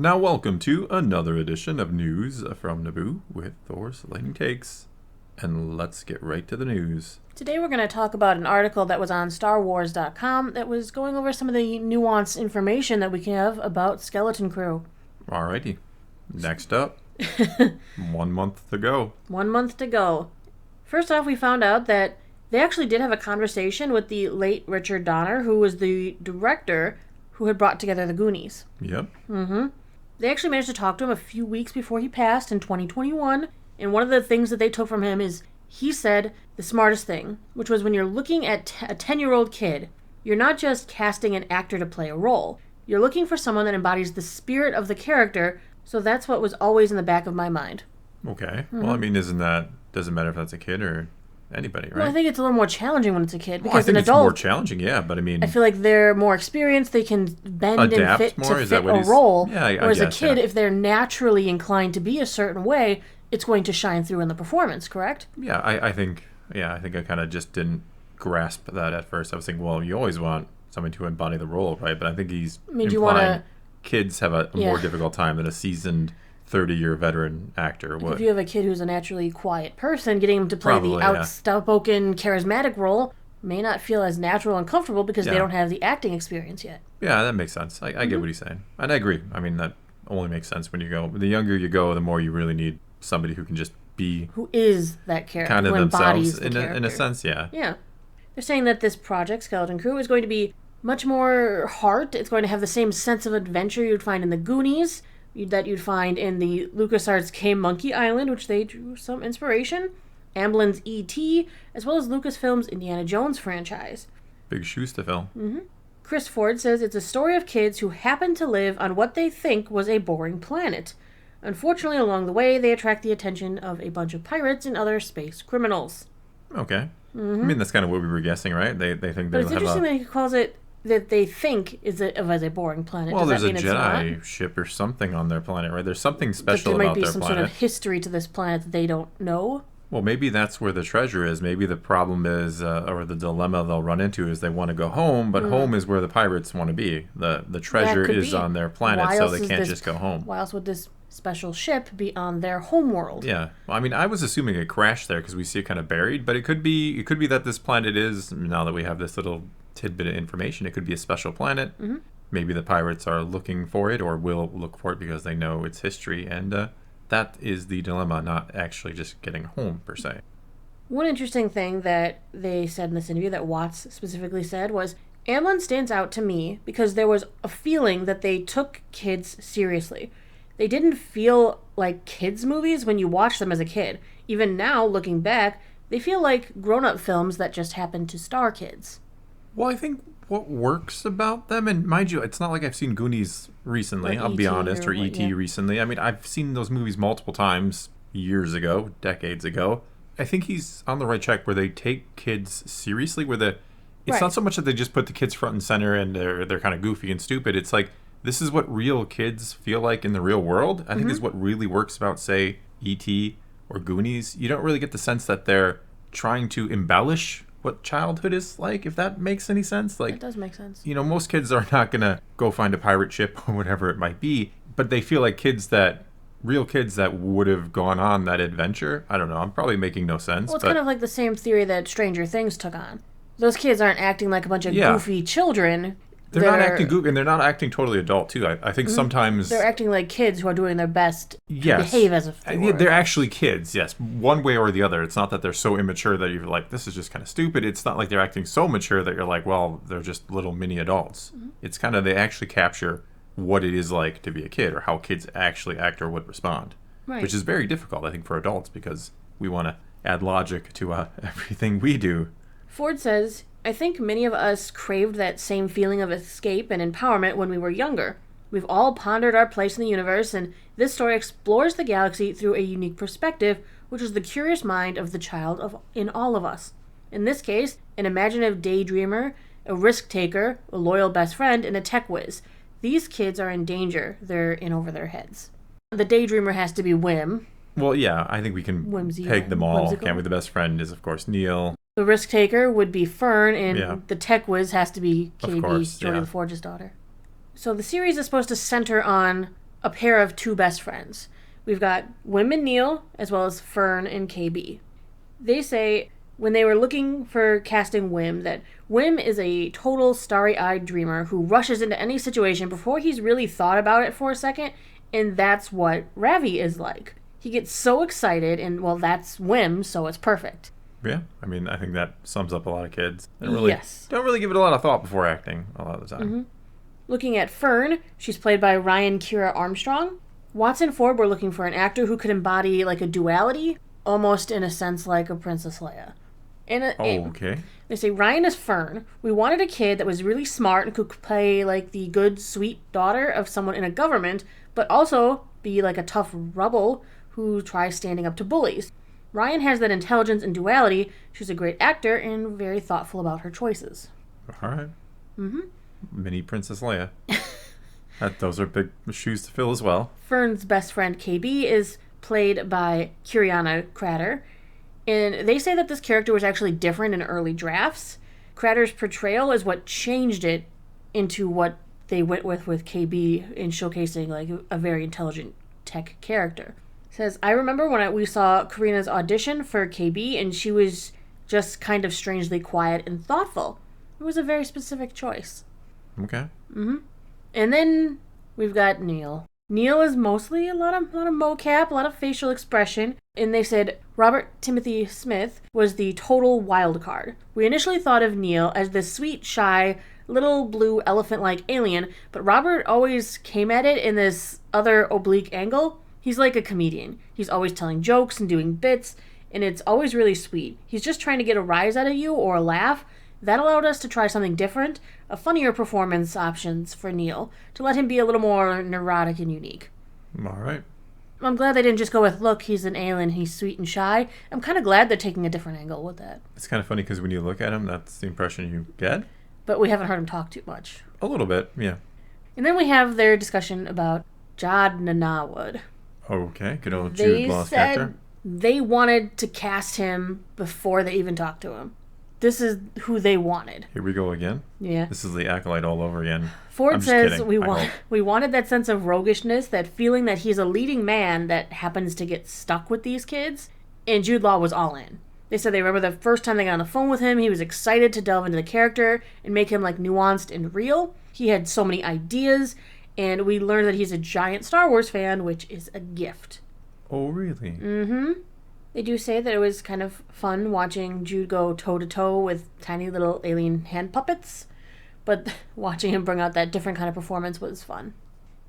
Now welcome to another edition of News from Naboo with Thor's Lightning Takes. And let's get right to the news. Today we're going to talk about an article that was on StarWars.com that was going over some of the nuanced information that we can have about Skeleton Crew. Alrighty. Next up, 1 month to go. 1 month to go. First off, we found out that they actually did have a conversation with the late Richard Donner, who was the director who had brought together the Goonies. Yep. They actually managed to talk to him a few weeks before he passed in 2021, and one of the things that they took from him is he said the smartest thing, which was when you're looking at a 10-year-old kid, you're not just casting an actor to play a role. You're looking for someone that embodies the spirit of the character, so that's what was always in the back of my mind. Okay. Well, I mean, doesn't matter if that's a kid or anybody, right? Well, I think it's a little more challenging when it's a kid, because I think an adult, it's more challenging, yeah, but I mean... I feel like they're more experienced, they can bend Adapt and fit more? to Is fit that what a he's... role, Yeah, I whereas guess, a kid, yeah. if they're naturally inclined to be a certain way, it's going to shine through in the performance, correct? Yeah, I think I kind of just didn't grasp that at first. I was thinking, well, you always want someone to embody the role, right? But I think he's implying kids have a more difficult time than a seasoned 30-year veteran actor would. If you have a kid who's a naturally quiet person, getting him to play Probably, the outspoken, charismatic role may not feel as natural and comfortable because they don't have the acting experience yet. Yeah, that makes sense. I get what he's saying. And I agree. I mean, that only makes sense when you go... The younger you go, the more you really need somebody who can just be... Who is that character? Kind of who themselves, embodies the character. in a sense, yeah. Yeah. They're saying that this project, Skeleton Crew, is going to be much more heart. It's going to have the same sense of adventure you'd find in the Goonies, that you'd find in the LucasArts K Monkey Island, which they drew some inspiration, Amblin's E.T., as well as Lucasfilm's Indiana Jones franchise. Big shoes to fill. Chris Ford says it's a story of kids who happen to live on what they think was a boring planet. Unfortunately, along the way, they attract the attention of a bunch of pirates and other space criminals. Okay. I mean, that's kind of what we were guessing, right? They think But it's interesting that he calls it that they think is as a boring planet. Well, Does there's that a mean Jedi it's not? ship or something on their planet, right? There's something special There about might be their some planet. sort of history to this planet that they don't know. Well, maybe that's where the treasure is. Maybe the problem is, or the dilemma they'll run into is they want to go home, but home is where the pirates want to be. The treasure is on their planet, so they can't just go home. Why else would this special ship be on their homeworld? Yeah. Well, I mean, I was assuming it crashed there because we see it kind of buried, but it could be that this planet is, now that we have this little tidbit of information, it could be a special planet. Maybe the pirates are looking for it or will look for it because they know its history, and that is the dilemma, not actually just getting home, per se. One interesting thing that they said in this interview, that Watts specifically said, was, Amblin stands out to me because there was a feeling that they took kids seriously. They didn't feel like kids' movies when you watch them as a kid. Even now, looking back, they feel like grown-up films that just happen to star kids. Well, I think what works about them, and mind you, it's not like I've seen Goonies recently, I'll be honest, or E.T. recently. I mean, I've seen those movies multiple times, years ago, decades ago. I think he's on the right track where they take kids seriously, where it's not so much that they just put the kids front and center and they're kind of goofy and stupid. It's like, this is what real kids feel like in the real world. I think is what really works about, say, E.T. or Goonies. You don't really get the sense that they're trying to embellish what childhood is like, if that makes any sense. Like, it does make sense. You know, most kids are not going to go find a pirate ship or whatever it might be, but they feel like real kids that would have gone on that adventure. I don't know. I'm probably making no sense. Well, it's kind of like the same theory that Stranger Things took on. Those kids aren't acting like a bunch of goofy children. They're not acting goofy, and they're not acting totally adult, too. I think sometimes... They're acting like kids who are doing their best to behave as if they were. They're actually kids, yes. One way or the other. It's not that they're so immature that you're like, this is just kind of stupid. It's not like they're acting so mature that you're like, well, they're just little mini adults. It's kind of, they actually capture what it is like to be a kid, or how kids actually act or would respond. Right. Which is very difficult, I think, for adults, because we want to add logic to everything we do. Ford says, I think many of us craved that same feeling of escape and empowerment when we were younger. We've all pondered our place in the universe, and this story explores the galaxy through a unique perspective, which is the curious mind of the child in all of us. In this case, an imaginative daydreamer, a risk-taker, a loyal best friend, and a tech whiz. These kids are in danger. They're in over their heads. The daydreamer has to be Wim. Well, yeah, I think we can peg them all. Can't we? The best friend is, of course, Neil. The risk-taker would be Fern, and the tech whiz has to be KB, Geordi the Forge's daughter. So the series is supposed to center on a pair of two best friends. We've got Wim and Neil, as well as Fern and KB. They say when they were looking for casting Wim that Wim is a total starry-eyed dreamer who rushes into any situation before he's really thought about it for a second, and that's what Ravi is like. He gets so excited, and, well, that's Wim, so it's perfect. Yeah, I mean, I think that sums up a lot of kids. Don't really give it a lot of thought before acting a lot of the time. Mm-hmm. Looking at Fern, she's played by Ryan Kira Armstrong. Watson and Ford were looking for an actor who could embody like a duality, almost in a sense like a Princess Leia. Okay. They say Ryan is Fern. We wanted a kid that was really smart and could play like the good, sweet daughter of someone in a government, but also be like a tough rebel who tries standing up to bullies. Ryan has that intelligence and duality. She's a great actor and very thoughtful about her choices. All right. Mm-hmm. Mini Princess Leia. Those are big shoes to fill as well. Fern's best friend KB is played by Kiriana Crater, and they say that this character was actually different in early drafts. Crater's portrayal is what changed it into what they went with KB in showcasing like a very intelligent tech character. It says, I remember when we saw Karina's audition for KB, and she was just kind of strangely quiet and thoughtful. It was a very specific choice. Okay. Mm-hmm. And then we've got Neil. Neil is mostly a lot of mocap, a lot of facial expression. And they said Robert Timothy Smith was the total wild card. We initially thought of Neil as this sweet, shy, little blue elephant-like alien, but Robert always came at it in this other oblique angle. He's like a comedian. He's always telling jokes and doing bits, and it's always really sweet. He's just trying to get a rise out of you or a laugh. That allowed us to try something different, a funnier performance options for Neil, to let him be a little more neurotic and unique. All right. I'm glad they didn't just go with, look, he's an alien, he's sweet and shy. I'm kind of glad they're taking a different angle with that. It's kind of funny because when you look at him, that's the impression you get. But we haven't heard him talk too much. A little bit, yeah. And then we have their discussion about Jod Nanawood. Okay, good old Jude Law character. They wanted to cast him before they even talked to him. This is who they wanted. Here we go again. Yeah. This is the Acolyte all over again. Ford says we wanted that sense of roguishness, that feeling that he's a leading man that happens to get stuck with these kids. And Jude Law was all in. They said they remember the first time they got on the phone with him, he was excited to delve into the character and make him like nuanced and real. He had so many ideas, and we learned that he's a giant Star Wars fan, which is a gift. Oh, really? Mm-hmm. They do say that it was kind of fun watching Jude go toe-to-toe with tiny little alien hand puppets, but watching him bring out that different kind of performance was fun.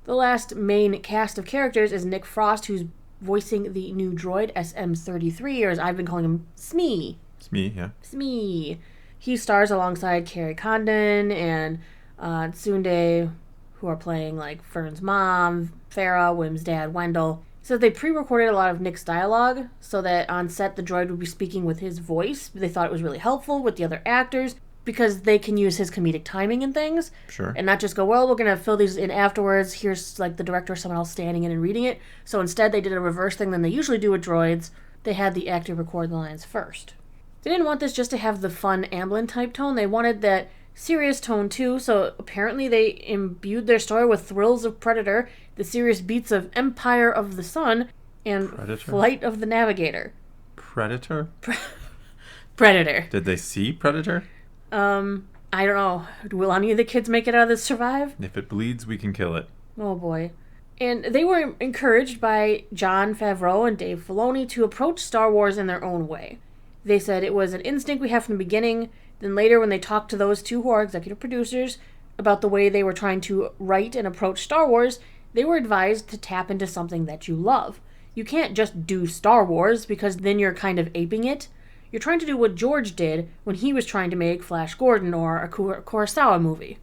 The last main cast of characters is Nick Frost, who's voicing the new droid SM-33, or as I've been calling him, Smee. Smee, yeah. Smee. He stars alongside Carrie Condon and Tsunde, who are playing like Fern's mom, Farah, Wim's dad, Wendell. So they pre-recorded a lot of Nick's dialogue so that on set the droid would be speaking with his voice. They thought it was really helpful with the other actors because they can use his comedic timing and things. Sure. And not just go, well, we're going to fill these in afterwards. Here's like the director or someone else standing in and reading it. So instead they did a reverse thing than they usually do with droids. They had the actor record the lines first. They didn't want this just to have the fun Amblin type tone. They wanted that serious tone too, so apparently they imbued their story with thrills of Predator, the serious beats of Empire of the Sun, and Predator? Flight of the Navigator. Predator? Predator. Did they see Predator? I don't know. Will any of the kids make it out of this survive? If it bleeds, we can kill it. Oh boy. And they were encouraged by Jon Favreau and Dave Filoni to approach Star Wars in their own way. They said it was an instinct we had from the beginning. Then later when they talked to those two who are executive producers about the way they were trying to write and approach Star Wars, they were advised to tap into something that you love. You can't just do Star Wars because then you're kind of aping it. You're trying to do what George did when he was trying to make Flash Gordon or a Kurosawa movie.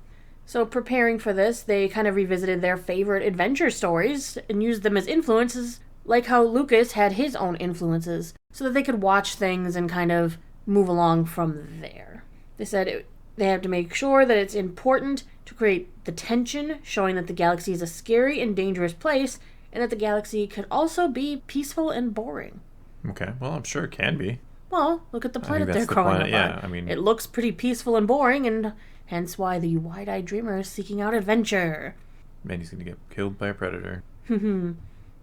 So preparing for this, they kind of revisited their favorite adventure stories and used them as influences, like how Lucas had his own influences, so that they could watch things and kind of move along from there. They said they have to make sure that it's important to create the tension, showing that the galaxy is a scary and dangerous place, and that the galaxy could also be peaceful and boring. Okay, well, I'm sure it can be. Well, look at the planet they're growing up on. Yeah, I mean, it looks pretty peaceful and boring, and hence why the wide-eyed dreamer is seeking out adventure. Man, he's going to get killed by a predator.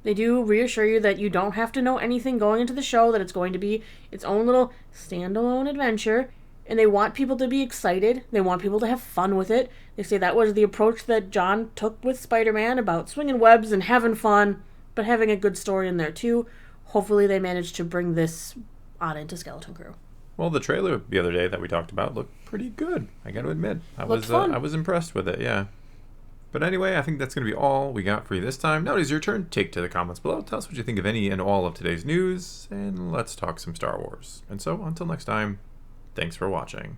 They do reassure you that you don't have to know anything going into the show, that it's going to be its own little standalone adventure, and they want people to be excited. They want people to have fun with it. They say that was the approach that John took with Spider-Man, about swinging webs and having fun, but having a good story in there too. Hopefully they managed to bring this on into Skeleton Crew. Well, the trailer the other day that we talked about looked pretty good, I got to admit. I was impressed with it, yeah. But anyway, I think that's going to be all we got for you this time. Now it is your turn. Take to the comments below. Tell us what you think of any and all of today's news, and let's talk some Star Wars. And so, until next time, thanks for watching.